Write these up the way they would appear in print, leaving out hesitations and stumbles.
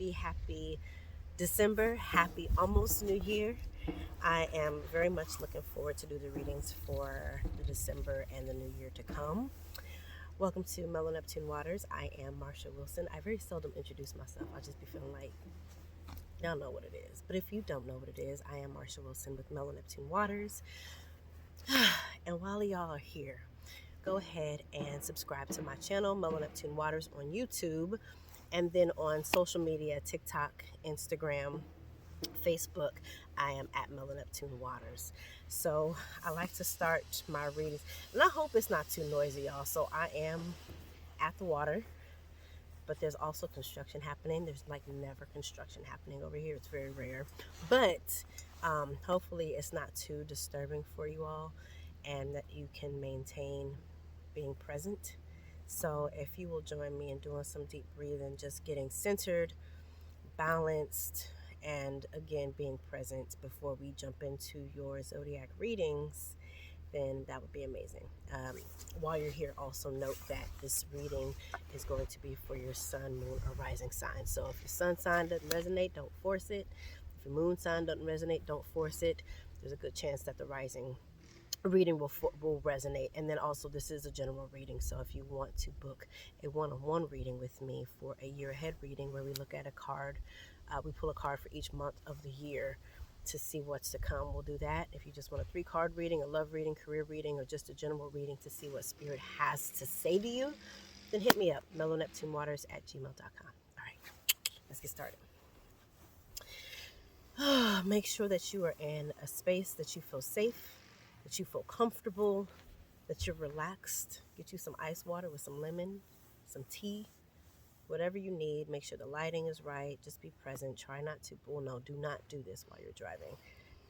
happy December. Happy almost New Year. I am very much looking forward to do the readings for the December and the New Year to come. Welcome to Mellow Neptune Waters. I am Marsha Wilson. I very seldom introduce myself. I just be feeling like y'all know what it is. But if you don't know what it is, I am Marsha Wilson with Mellow Neptune Waters. And while y'all are here, go ahead and subscribe to my channel, Mellow Neptune Waters, on YouTube, and then on social media, TikTok, Instagram, Facebook, I am at Mellow Neptune Waters. So I like to start my readings, and I hope it's not too noisy, y'all. So I am at the water, but there's also construction happening. There's like never construction happening over here. It's very rare, but hopefully it's not too disturbing for you all, and that you can maintain being present. So if you will join me in doing some deep breathing, just getting centered, balanced, and again being present before we jump into your zodiac readings, then that would be amazing. While you're here, also note that this reading is going to be for your sun, moon, or rising sign. So if your sun sign doesn't resonate, don't force it. If your moon sign doesn't resonate, don't force it. There's a good chance that the rising reading will resonate. And then also, this is a general reading, so if you want to book a one-on-one reading with me for a year ahead reading where we look at a card, we pull a card for each month of the year to see what's to come, we'll do that. If you just want a 3-card reading, a love reading, career reading, or just a general reading to see what spirit has to say to you, then hit me up, mellowneptunewaters@gmail.com. All right, let's get started. Make sure that you are in a space that you feel safe, that you feel comfortable, that you're relaxed. Get you some ice water with some lemon, some tea, whatever you need. Make sure the lighting is right. Just be present. Try not to, do not do this while you're driving.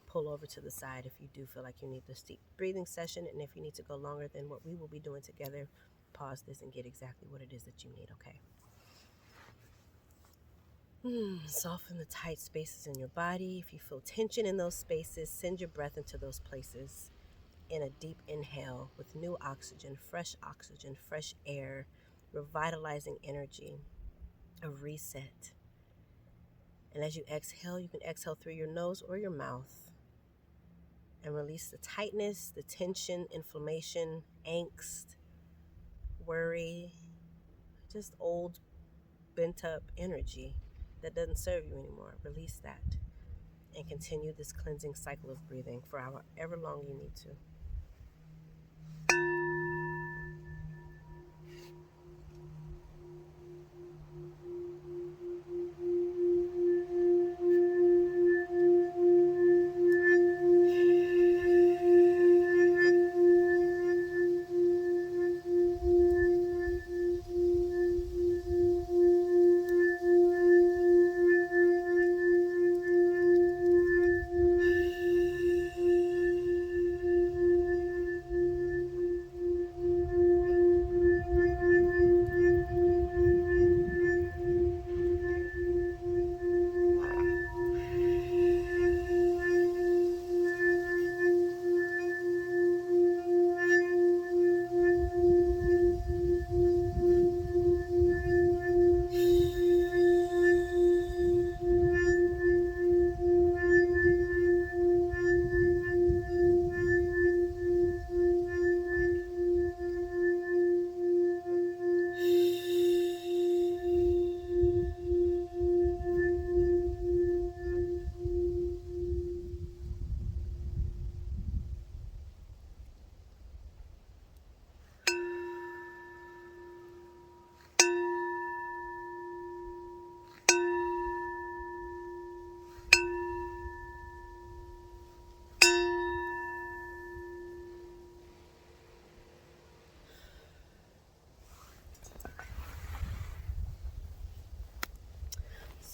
Pull over to the side if you do feel like you need this deep breathing session. And if you need to go longer than what we will be doing together, pause this and get exactly what it is that you need, okay? Soften the tight spaces in your body. If you feel tension in those spaces, send your breath into those places in a deep inhale with new oxygen, fresh air, revitalizing energy, a reset. And as you exhale, you can exhale through your nose or your mouth and release the tightness, the tension, inflammation, angst, worry, just old bent up energy that doesn't serve you anymore. Release that and continue this cleansing cycle of breathing for however long you need to.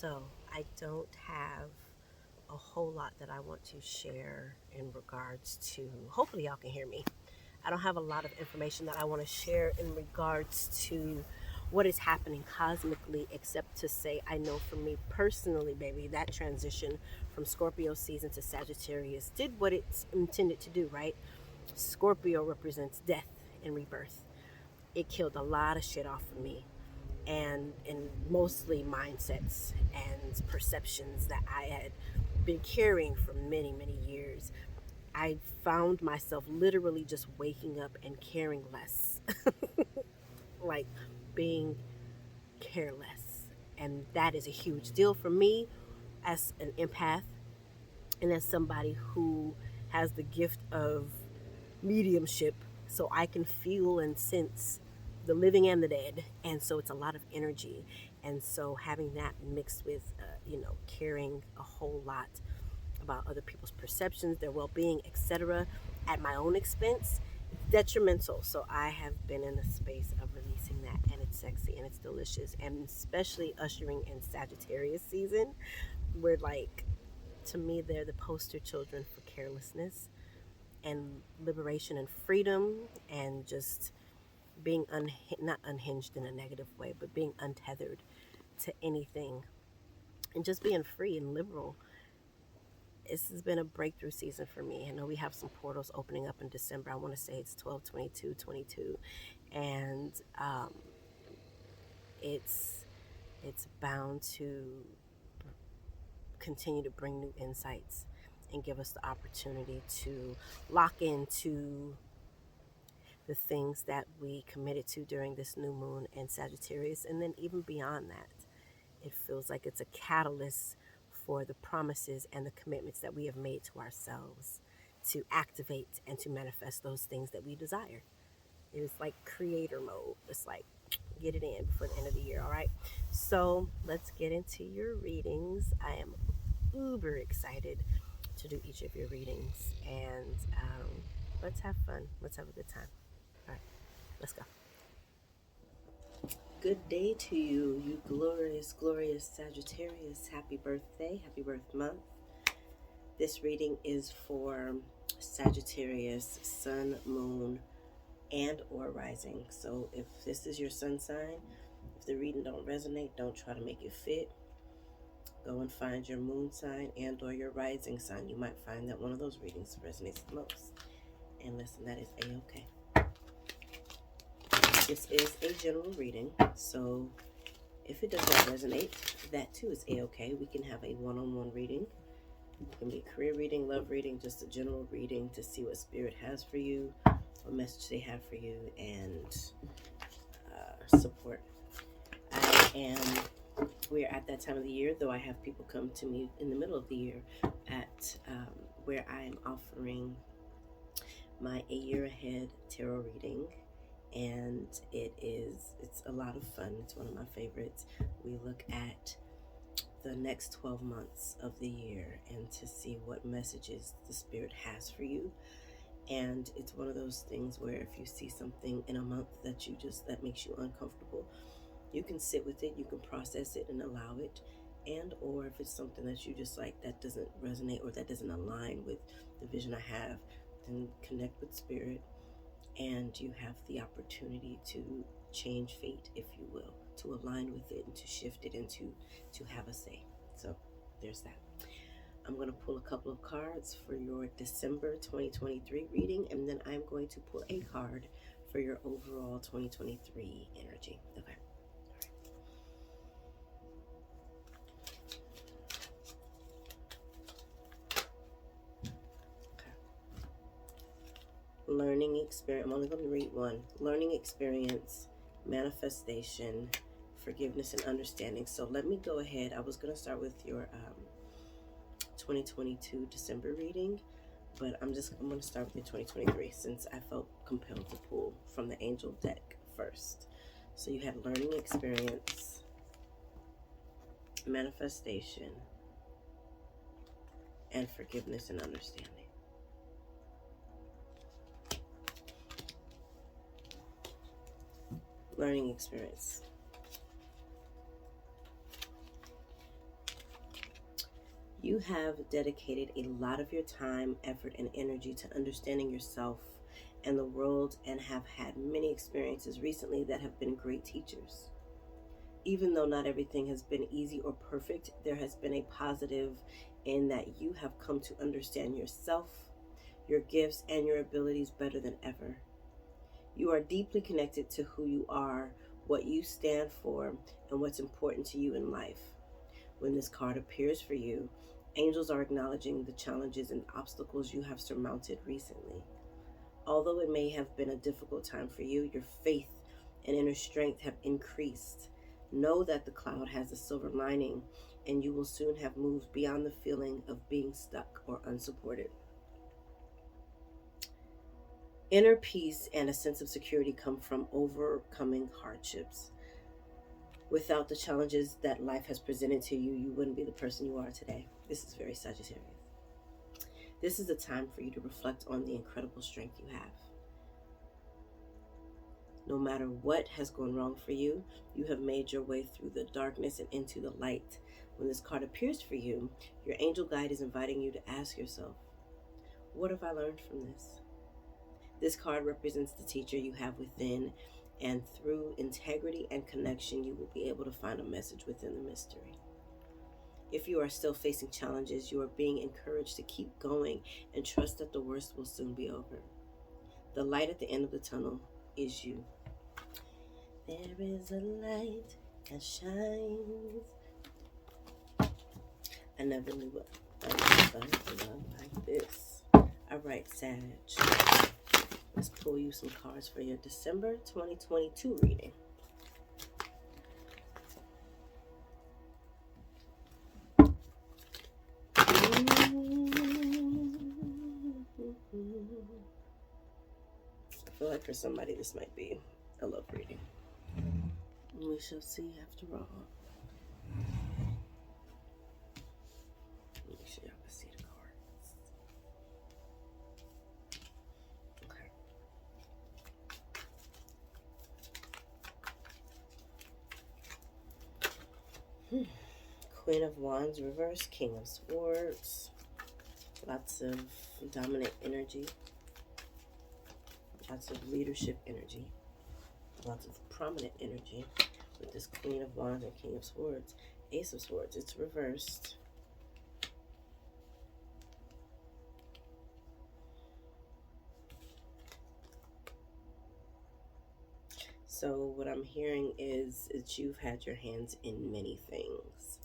So I don't have a whole lot that I want to share in regards to, hopefully y'all can hear me. I don't have a lot of information that I want to share in regards to what is happening cosmically, except to say I know for me personally, baby, that transition from Scorpio season to Sagittarius did what it's intended to do, right? Scorpio represents death and rebirth. It killed a lot of shit off of me. and mostly mindsets and perceptions that I had been carrying for many, many years. I found myself literally just waking up and caring less, like being careless. And that is a huge deal for me as an empath and as somebody who has the gift of mediumship, so I can feel and sense the living and the dead. And so it's a lot of energy. And so having that mixed with, caring a whole lot about other people's perceptions, their well being, etc., at my own expense, detrimental. So I have been in the space of releasing that, and it's sexy and it's delicious, and especially ushering in Sagittarius season, where, like, to me, they're the poster children for carelessness and liberation and freedom, and just being not unhinged in a negative way, but being untethered to anything, and just being free and liberal. This has been a breakthrough season for me. I know we have some portals opening up in December. I want to say it's 12, 22, 22. And it's bound to continue to bring new insights and give us the opportunity to lock into the things that we committed to during this new moon in Sagittarius. And then even beyond that, it feels like it's a catalyst for the promises and the commitments that we have made to ourselves to activate and to manifest those things that we desire. It's like creator mode. It's like, get it in before the end of the year, all right? So let's get into your readings. I am uber excited to do each of your readings, and let's have fun. Let's have a good time. All right, let's go. Good day to you, you glorious, glorious Sagittarius. Happy birthday, happy birth month. This reading is for Sagittarius, sun, moon, and or rising. So if this is your sun sign, if the reading don't resonate, don't try to make it fit. Go and find your moon sign and or your rising sign. You might find that one of those readings resonates the most. And listen, that is a-okay. This is a general reading, so if it does not resonate, that too is a-okay. We can have a one-on-one reading. It can be a career reading, love reading, just a general reading to see what spirit has for you, what message they have for you, and support. We're at that time of the year, though I have people come to me in the middle of the year at where I am offering my A Year Ahead tarot reading. And it's a lot of fun. It's one of my favorites. We look at the next 12 months of the year and to see what messages the spirit has for you. And it's one of those things where if you see something in a month that makes you uncomfortable, you can sit with it, you can process it and allow it. And or if it's something that you just like, that doesn't resonate or that doesn't align with the vision I have, then connect with spirit. And you have the opportunity to change fate, if you will, to align with it and to shift it and to have a say. So there's that. I'm going to pull a couple of cards for your December 2023 reading, and then I'm going to pull a card for your overall 2023 energy. Okay. Learning experience. I'm only going to read one. Learning experience, manifestation, forgiveness, and understanding. So let me go ahead. I was going to start with your 2022 December reading, but I'm going to start with your 2023 since I felt compelled to pull from the angel deck first. So you had learning experience, manifestation, and forgiveness and understanding. Learning experience. You have dedicated a lot of your time, effort, and energy to understanding yourself and the world, and have had many experiences recently that have been great teachers. Even though not everything has been easy or perfect, there has been a positive in that you have come to understand yourself, your gifts, and your abilities better than ever. You are deeply connected to who you are what you stand for, and what's important to you in life. When this card appears for you, angels are acknowledging the challenges and obstacles you have surmounted recently. Although it may have been a difficult time for you, your faith and inner strength have increased. Know that the cloud has a silver lining, and you will soon have moved beyond the feeling of being stuck or unsupported. Inner peace and a sense of security come from overcoming hardships. Without the challenges that life has presented to you, you wouldn't be the person you are today. This is very Sagittarius. This is a time for you to reflect on the incredible strength you have. No matter what has gone wrong for you, you have made your way through the darkness and into the light. When this card appears for you, your angel guide is inviting you to ask yourself, what have I learned from this? This card represents the teacher you have within, and through integrity and connection, you will be able to find a message within the mystery. If you are still facing challenges, you are being encouraged to keep going and trust that the worst will soon be over. The light at the end of the tunnel is you. There is a light that shines. I never knew what I love like this. All right, Sag. Let's pull you some cards for your December 2022 reading. I feel like for somebody this might be a love reading. We shall see after all. Make sure y'all can see the cards. Okay. Queen of Wands reverse, King of Swords. Lots of dominant energy. Lots of leadership energy. Lots of prominent energy with this Queen of Wands and King of Swords. Ace of Swords, it's reversed. So what I'm hearing is that you've had your hands in many things.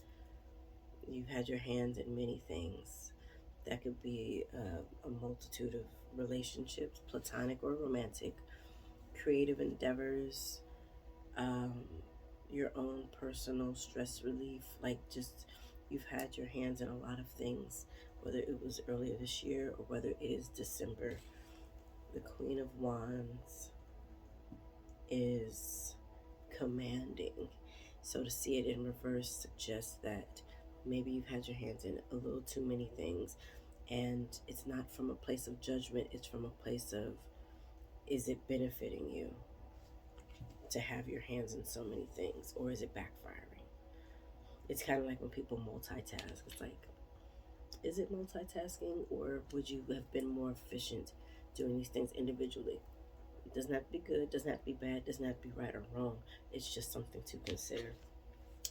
You've had your hands in many things. That could be a multitude of relationships, platonic or romantic, creative endeavors, your own personal stress relief, like just you've had your hands in a lot of things, whether it was earlier this year or whether it is December. The Queen of Wands is commanding. So to see it in reverse suggests that maybe you've had your hands in a little too many things, and it's not from a place of judgment, it's from a place of, is it benefiting you to have your hands in so many things, or is it backfiring? It's kind of like when people multitask. It's like, is it multitasking, or would you have been more efficient doing these things individually? It doesn't have to be good, doesn't have to be bad, doesn't have to be right or wrong. It's just something to consider,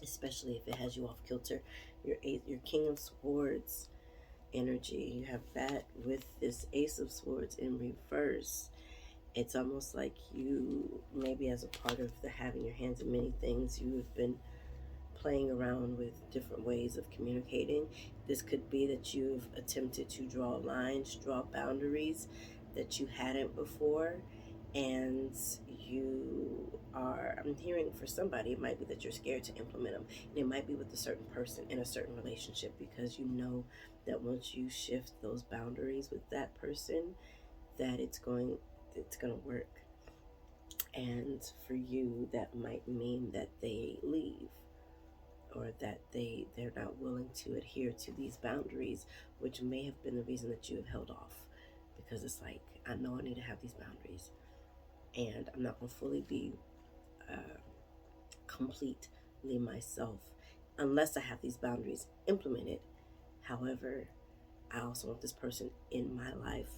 especially if it has you off kilter. Your King of Swords energy, you have that with this Ace of Swords in reverse. It's almost like you, maybe as a part of the having your hands in many things, you have been playing around with different ways of communicating. This could be that you've attempted to draw lines, draw boundaries that you hadn't before, and you are, I'm hearing for somebody, it might be that you're scared to implement them, and it might be with a certain person in a certain relationship, because you know that once you shift those boundaries with that person, that it's going to work. And for you, that might mean that they leave, or that they're not willing to adhere to these boundaries, which may have been the reason that you have held off, because it's like, I know I need to have these boundaries, and I'm not going to fully be completely myself unless I have these boundaries implemented. However, I also want this person in my life,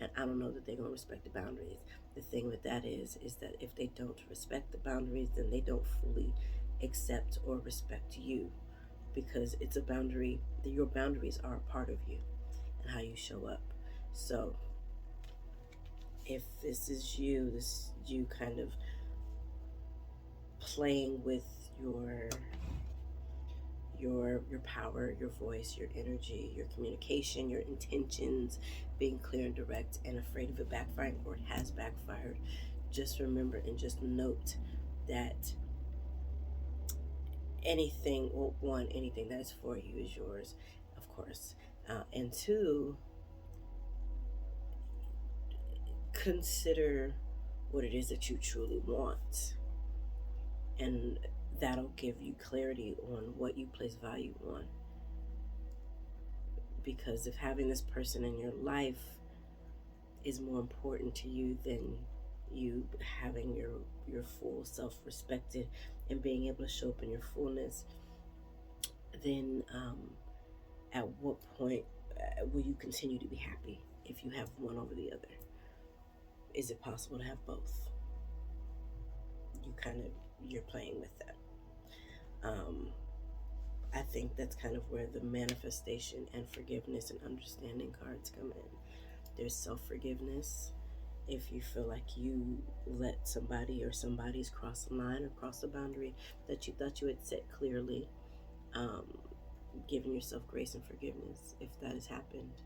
and I don't know that they're going to respect the boundaries. The thing with that is that if they don't respect the boundaries, then they don't fully accept or respect you, because it's a boundary. Your boundaries are a part of you and how you show up. So if this is you kind of playing with your power, your voice, your energy, your communication, your intentions, being clear and direct, and afraid of it backfiring, or it has backfired, just remember and just note that anything, well, one, anything that is for you is yours, of course. And two, consider what it is that you truly want. And that'll give you clarity on what you place value on. Because if having this person in your life is more important to you than you having your full self respected and being able to show up in your fullness, then at what point will you continue to be happy if you have one over the other? Is it possible to have both? You're playing with that. I think that's kind of where the manifestation and forgiveness and understanding cards come in. There's self-forgiveness. If you feel like you let somebody or somebody's cross a line or cross a boundary that you thought you had set clearly, giving yourself grace and forgiveness if that has happened,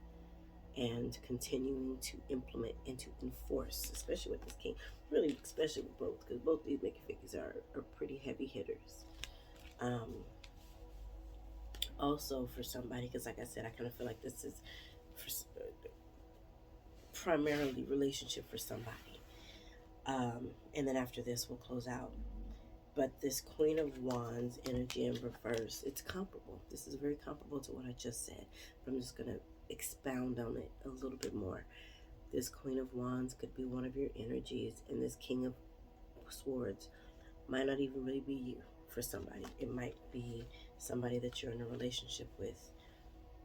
and continuing to implement and to enforce, especially with this king, really especially with both, because both these Mickey figures are pretty heavy hitters. Also for somebody, because like I said, I kind of feel like this is primarily relationship for somebody. And then after this, we'll close out. But this Queen of Wands energy in reverse, it's comparable. This is very comparable to what I just said, but I'm just going to expound on it a little bit more. This Queen of Wands could be one of your energies, and this King of Swords might not even really be you for somebody. It might be somebody that you're in a relationship with.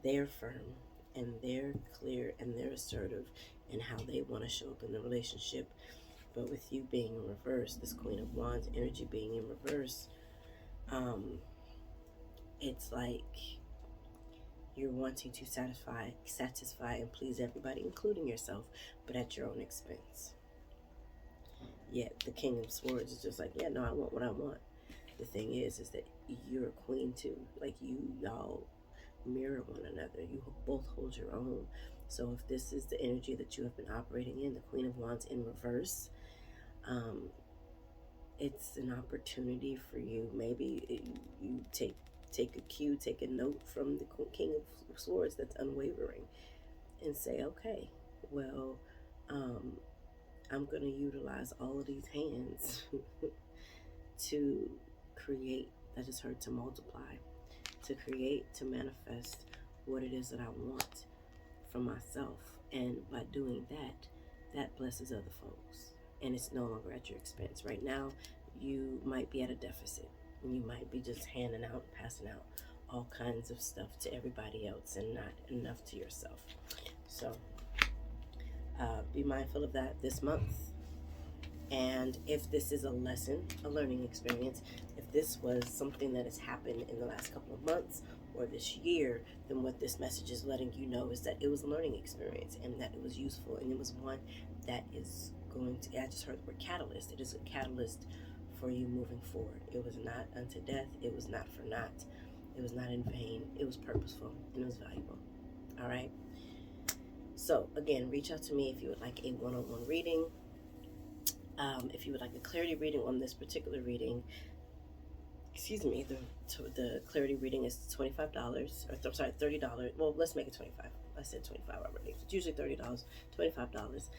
They're firm and they're clear and they're assertive in how they want to show up in the relationship. But with you being in reverse, this Queen of Wands energy being in reverse, it's like you're wanting to satisfy and please everybody, including yourself, but at your own expense. Yet the King of Swords is just like, yeah, no, I want what I want. The thing is that you're a queen too. Like y'all mirror one another. You both hold your own. So if this is the energy that you have been operating in, the Queen of Wands in reverse, it's an opportunity for you. Maybe you take a cue, take a note from the King of Swords that's unwavering, and say, okay, well, I'm going to utilize all of these hands to create, that is heard, to multiply, to create, to manifest what it is that I want for myself. And by doing that, that blesses other folks. And it's no longer at your expense. Right now, you might be at a deficit. And you might be just handing out, passing out all kinds of stuff to everybody else and not enough to yourself. So be mindful of that this month. And if this is a lesson, a learning experience, if this was something that has happened in the last couple of months or this year, then what this message is letting you know is that it was a learning experience and that it was useful, and it was one that is going to, I just heard the word catalyst. It is a catalyst for you moving forward. It was not unto death. It was not for naught. It was not in vain. It was purposeful and it was valuable. All right. So again, reach out to me if you would like a one-on-one reading. If you would like a clarity reading on this particular reading, the clarity reading is $25, or I'm sorry, $30. Well, let's make it 25. I said 25 already. It's usually $30, $25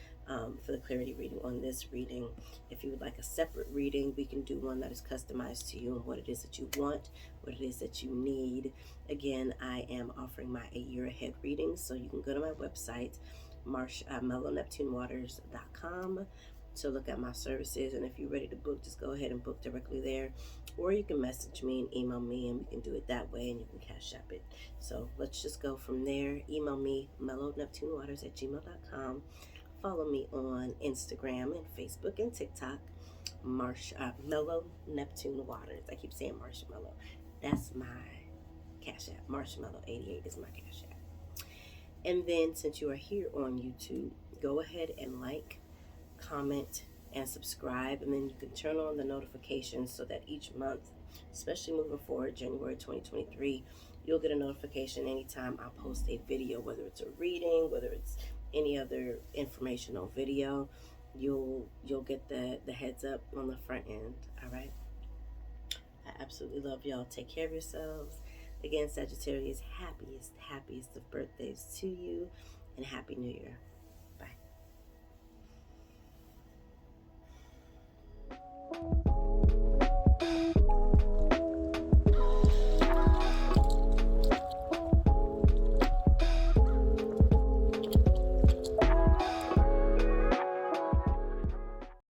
for the clarity reading on this reading. If you would like a separate reading, we can do one that is customized to you and what it is that you want, what it is that you need. Again, I am offering my a year ahead reading, so you can go to my website, MellowNeptuneWaters.com, to look at my services. And if you're ready to book, just go ahead and book directly there, or you can message me and email me, and we can do it that way, and you can CashApp it. So let's just go from there. Email me, mellowneptunewaters@gmail.com. Follow me on Instagram and Facebook and TikTok, Mellow Neptune Waters. I keep saying Marshmallow. That's my CashApp. MarshaMellow88 is my CashApp. And then since you are here on YouTube, go ahead and like, comment, and subscribe, and then you can turn on the notifications so that each month, especially moving forward, January 2023, you'll get a notification anytime I post a video, whether it's a reading, whether it's any other informational video. You'll get the heads up on the front end. All right. I absolutely love y'all. Take care of yourselves. Again, Sagittarius, happiest of birthdays to you, and Happy New Year.